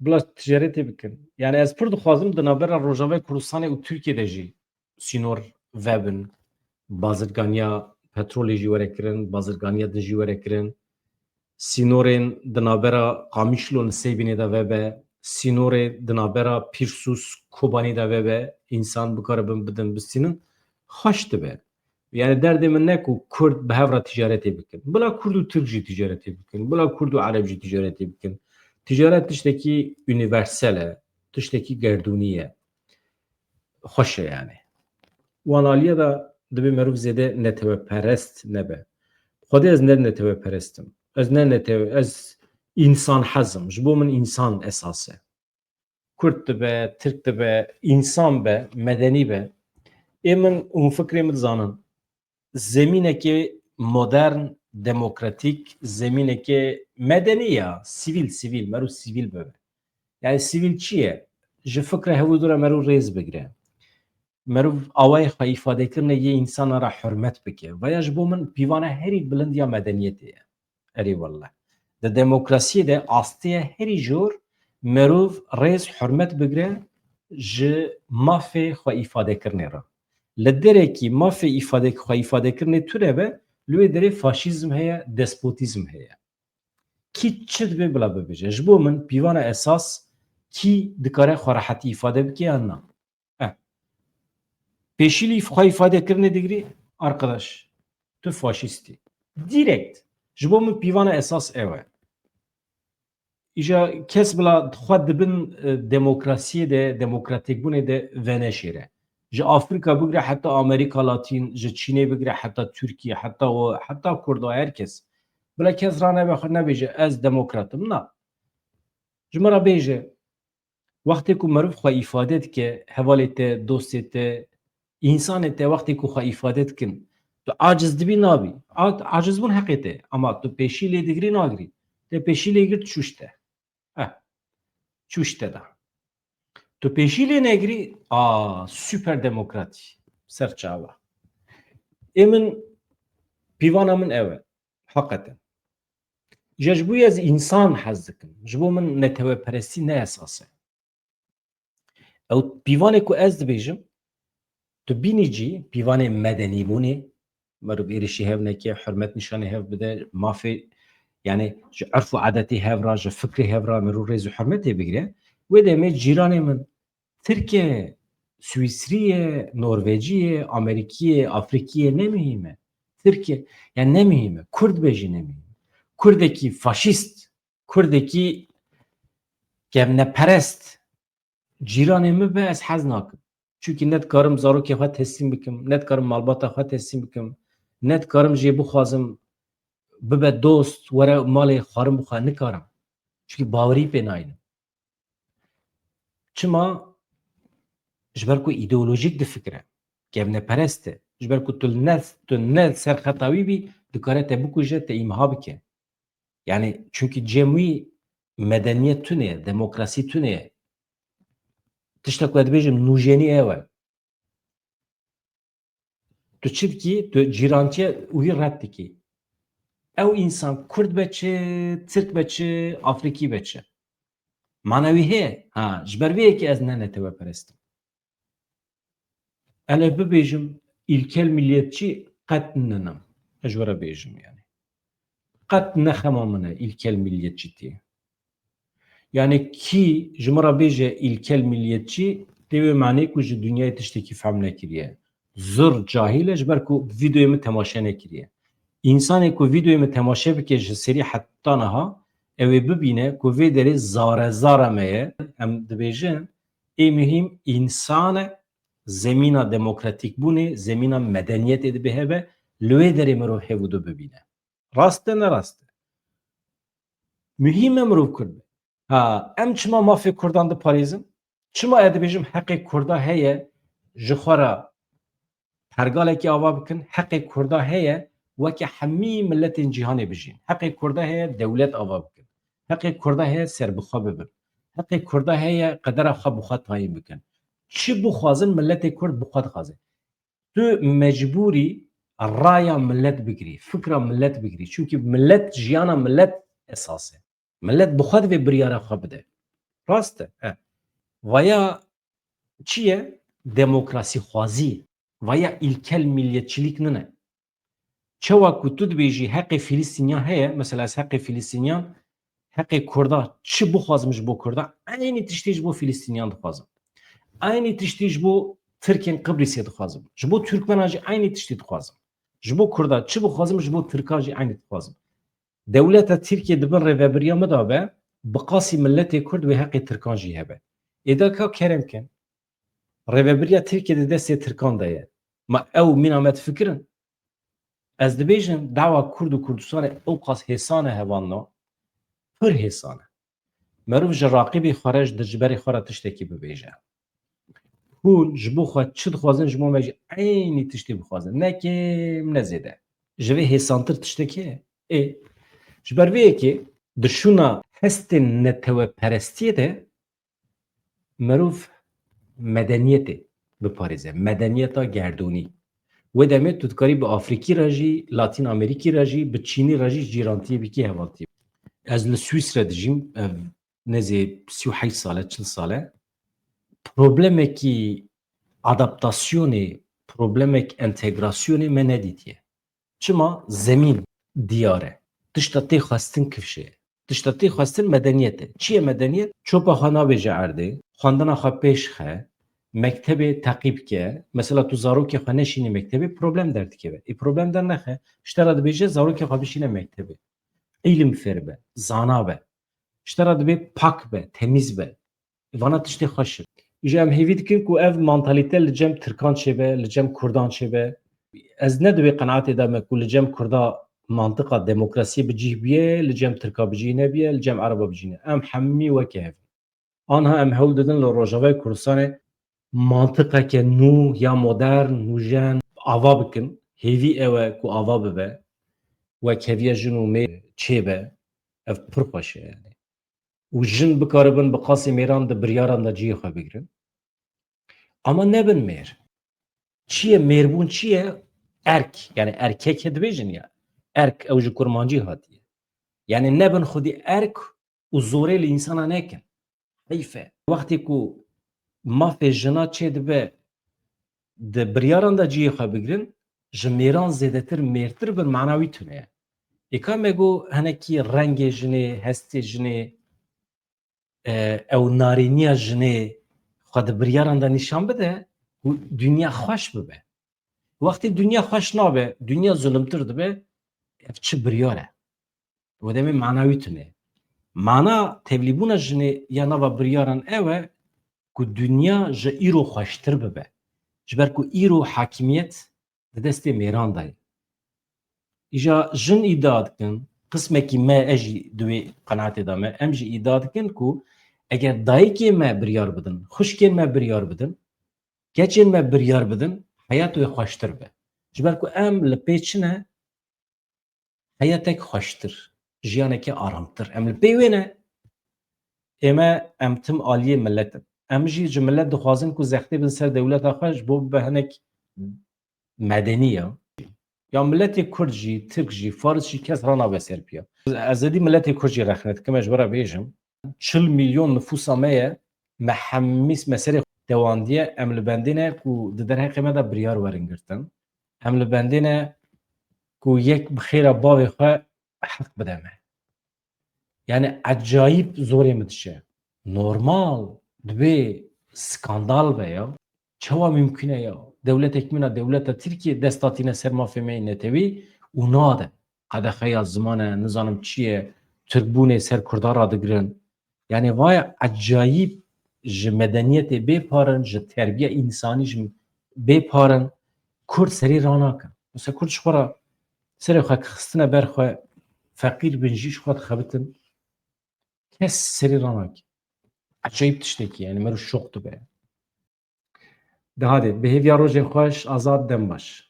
بلا ticareti bikin. Yani ez pir dixwazim di navbera Rojavayê Kurdistanê û Tirkiyeyê de jî sînor vebin, bazirganiya petrolê jî were kirin, bazirganiya din jî were kirin, sînorên di navbera Qamişlo li Sêbînê de vebe, sînorê di navbera Pîrsûs Kobanî de vebe, însan bikaribin bidin bistînin, xweş dibe. Yani derdê min ne ku Kurd bi hev re ticaretê bikin. Bila Kurd û Türk jî ticaretê bikin, bila Kurd û Ereb jî ticaretê bikin. Ticaret tiştekî universal e, tiştekî gerdûnî ye. Xweş e yani. Wan aliye da dibe merov zêde netewperest nebe. Xwedê ez ne netewperestim. Ez ne ez însan hezim. Ji bo min însan esas e. Kurd dibe, Tirk dibe, însan be, medenî be. Ê min û fikrê min dizanin. Zemînekê modern, demokratîk, zemînekê medenî ya, sivîl, merov sivîl bibe. Yani sivîl çi ye? Ji fikra hewîdû re merov rêz bigire. Merov awayê xwe îfadekirinê yê însana re hurmet bike. Veya ji bo min pîvana herî bilind ya medeniyetê ye. Erê wallah. Di demokrasiyê de astiya herî jor merov rêz hurmet bigire ji mafê xwe îfadekirinê re. Li derekî mafê xwe îfadekirinê tune be, li wê derê faşîzm heye, despotîzm heye. Kî çi dibe bila bibêje? Ji bo min pîvana esas kî dikare xwe rehetî îfade bike yan na? Pêşîlî xwe îfadekirinê digirî, arkadaş, tu faşîstî. Direkt. Ji bo min pîvana esas ew e. İja kes bila xwe dibin demokrasiyê de, demokratîkbûnê de veneşêre. Ji Afrika bigire heta Amerika Latîn, ji Çînê bigire heta Türkiye, heta Kurda herkes. Bila kes ranebe xwe nebêje ez demokratim. Na. Ji me re bêje wextê ku merov xwe îfade dike hevalê te, dostê te, însanê te wextê ku xwe îfade dikin, tu aciz dibî nabî. Acizbûn heqê te. Ama tu pêşî lê digirî nagirî. Te pêşî lê girt çûş te. Çûş te da. Tu pêşî lê negirî, süper demokratî. Ser çawa. Ê min pîvana min ew e. Heqeten. Ji bo ez însan hez dikim. Ji bo min netewperestî ne esas e. Ew pîvanê ku ez dibêjim, tu bînî cî pîvanê medenîbûnê, merov êrişî hev neke, hurmet nîşanê hev bide, mafê yani ji erf û adetê hev ra, ji fikrê hev ra merov rêz û hurmetê bigire, wê demê cîranê min Tirkiye, Swîsriye, Norveciyê, Amerîkiyê, Afrikiyê ne mühim e. Tirkiye, yani ne mühim e. Kurd be jî ne mühim e. Kurdekî faşîst, Kurdekî kevneperest cîranê min be ez hez nakim. Çünkü ne dikarim zarokê xwe teslîm bikim, ne dikarim malbata xwe teslîm bikim, ne dikarim jê bixwazim bibe dost, were malê xwarin bixwe nikarim. Çünkü bawerî pê nayînim. Çima? Ji ber ku îdeolojîk difikire, kevneperest e. Ji ber ku tu ne serxeta wî bî, dikare te bikuje, te îmha bike. Yani çünkü cem wî medeniyet tune ye, demokrasî tune ye. Tiştek ku ez dibêjim nûjenî ew e. Tu çi dikî? Tu cîrantiye wî red dikî. Ew însan Kurd be çi, Tirk be çi, Afrikî be çi. Manewî heye. Ji ber vê yekê ez ne netewperest im. Ele bibêjim îlkel milliyetçî qet ninim. Ez ji we re bêjim yani. Qet nexema min e îlkel milliyetçîtî. Yani kî ji me re bêje îlkel milliyetçî, tê wê manê ku ji dunyayê tiştekî fehm nekiriye. Zir cahîl e ji ber ku vîdeoyê min temaşe nekiriye. İnsanê ku vîdeoyê min temaşe bike ji serî heta niha, ew ê bibîne ku vê derê zarezara me ye. Em dibêjin ê mühim însan e, zemîna demokratîkbûnê, zemîna medeniyetê dibe hebe, li wê derê mirov hevûdû bibîne. Rast e ne rast e. Mühim e mirov Kurd be. Em çima mafê Kurdan diparêzin? Çima ez dibêjim heqê Kurda heye ji xwe re pergalekî ava bikin, heqê Kurda heye weke hemî milletên cîhanê bijîn. Heqê Kurda heye dewlet ava bikin. Heqê Kurda heye serbixwe bibin. Heqê Kurda heye qedera xwe bi xwe tayîn bikin. Çi bixwazin milletê Kurd bi xwe dixwaze. Tu mecbûrî raya millet bigirî, fikra millet bigirî. Çünkü millet, jiyana millet esas e. Millet bi xwe divê biryara xwe bide. Rast e. Vaya çiye demokrasi xwazî vaya ilkel milliyetçilik nine. Çawa ku tu dibêjî heqê Filîstîniyan heye, mesela ez heqê Filîstîniyan, heqê Kurda çi bixwazim ji bo Kurda, aynî tiştî ji bo Filîstîniyan dixwazim. Aynî tiştî ji bo Tirkên Qibrîsê dixwazim. Ji bo Türkmenan jî aynî tiştî dixwazim. Ji bo Kurda çi bixwazim ji bo Tirkan jî aynî dixwazim. Dewleta Tirkiye dibin rêveberiya me da be, bi qasî milletê Kurd wê heqê Tirkan jî hebe. Êda ka kerem kin. Rêveberiya Tirkiye di destê Tirkan de ye. Ma ew mîna me difikirin. Ez dibêjim dawa Kurd û Kurdistanê ew qas hêsan e hevanna, pir hêsan e. Merov ji raqîbê xwe re ji dijberê xwe re tiştekî bibêje. Hûn ji bo xwe çi dixwazin ji bo me jî aynî tiştî bixwazin. Ne kêm ne zêde. Ji vê hêsantir tiştekî ye. Ê ji ber vê yekê di şûna hestên netewperestiyê de merov medeniyetê biparêze. Medeniyeta gerdûnî. Wê demê tu dikarî bi Afrikî re jî, Latîn Amerîkî re jî, bi Çînî re jî cîrantiyê bikî hevaltî. Ez li Swîsre dijîm, ev nezê 38 sal e, 40 sal e. Problemekî adaptasyonê, problemek entegrasyonê me nedîtiye. Çima zemîn diyar e. Tişta tê xwestin kifşe ye. Tişta tê xwestin medeniyet e. Çi ye medeniyet? Çopa xwe nabêje erdê, xwendina xwe pêş xe, mektebê teqîb ke. Mesela tu zarokê xwe neşînî mektebê, problem derdikeve. Problem dernexe, ji te re dibêje zarokê xwe bişîne mektebê. İlim fêr be, zana be. Ji te re dibê pak be, temiz be. Vana tiştê xweş e. Ji em hêvî dikin ku ev mantalîte li cem Tirkan çêbe, li cem Kurdan çêbe. Ez ne divê qenaetê de me ku li cem Kurda mantıqa demokrasiyê bicih biye, li cem Tirka bicih nebiye, li cem Ereba bicih ne. Em hemî weke hev. Anha em hewl didin li Rojavayê Kurdistanê mantıqeke nû ya modern nûjen ava bikin. Hêvî ew e ku ava bibe. Wekheviya jin û mê çêbe. Ev pir xweş e yani. û jin bikaribin bi qasî mêran di biryaran de ciyê xwe bigirin. Ama nebin mêr. Çi ye mêrbûn çi ye? Erk. Yani erkek dibêjin ya. Erk ew ji kurmancî hatiye. Yani nebin xwedî erk û zorê li însana nekin. Heyf e. Wextê ku mafê jina çê dibe di biryaran de ciyê xwe bigirin, ji mêran zêdetir mêrtir bin mana wî tune ye. Êka me got hinekî rengê jinê, hestê jinê, ew narîniya jinê xwe di biryaran de nîşan bide û dünya xweş bibe. Wextê dünya xweş nabe, dünya zulmtir dibe, ev çi biryar e. Wê demê mana wî tune. Mana tevlîbûna jinê ya nava biryaran ew e ku dünya ji îro xweştir bibe. Ji ber ku îro hakimiyet di destê mêran de ye. Îja jin îdia dikin, qismekî me ez jî di wê qenaetê de me, em jî îdia dikin ku eger dayîkê me biryar bidin, xwişkên me biryar bidin, keçên me biryar bidin, heyat wê xweştir be. Ji ber ku em li pê çi ne? Heyatek xweştir, jiyanekî aramtir. Em li pê wê ne? Ême em tim aliyê milletin. Em jî ji millet dixwazin ku zextê bin ser dewleta xwe ji bo bibe hinek medenî ya. Ya milletê Kurd jî, Tirk jî, Faris jî kes ranabe ser piya. Ez êdî milletê Kurd jî rexne dikim, ez ji we re bêjim. 40 milyon nüfusa me ye, me hemî me serê dewandiye, em li bendê ne ku di derheqê me de biryar werin girtin. Em li bendê ne ku yek bi xêra bavê xwe heq bide me. Yani acayip zorê min dişe. Normal dibê skandal be ya. Çawa mümkün e ya. Devletek mina devleta Tirkiye destatîne ser mafê me netewî û nade. Qedexeya ziman e, nizanim çi ye, Tirkbûnê ser Kurdan ra digirin. Yani vay acayip ji medeniyetê bêparin, ji terbiye însanî jî bêparin, Kurd serî ranakin. Mesela Kurd ji xwe re serê xwe xistine ber xwe, feqîr bin jî ji xwe dixebitin, kes serî ranakin. Acayip tiştekî yani merov şok dibe. De hadê, bi hêviya rojên xweş, azad dem baş.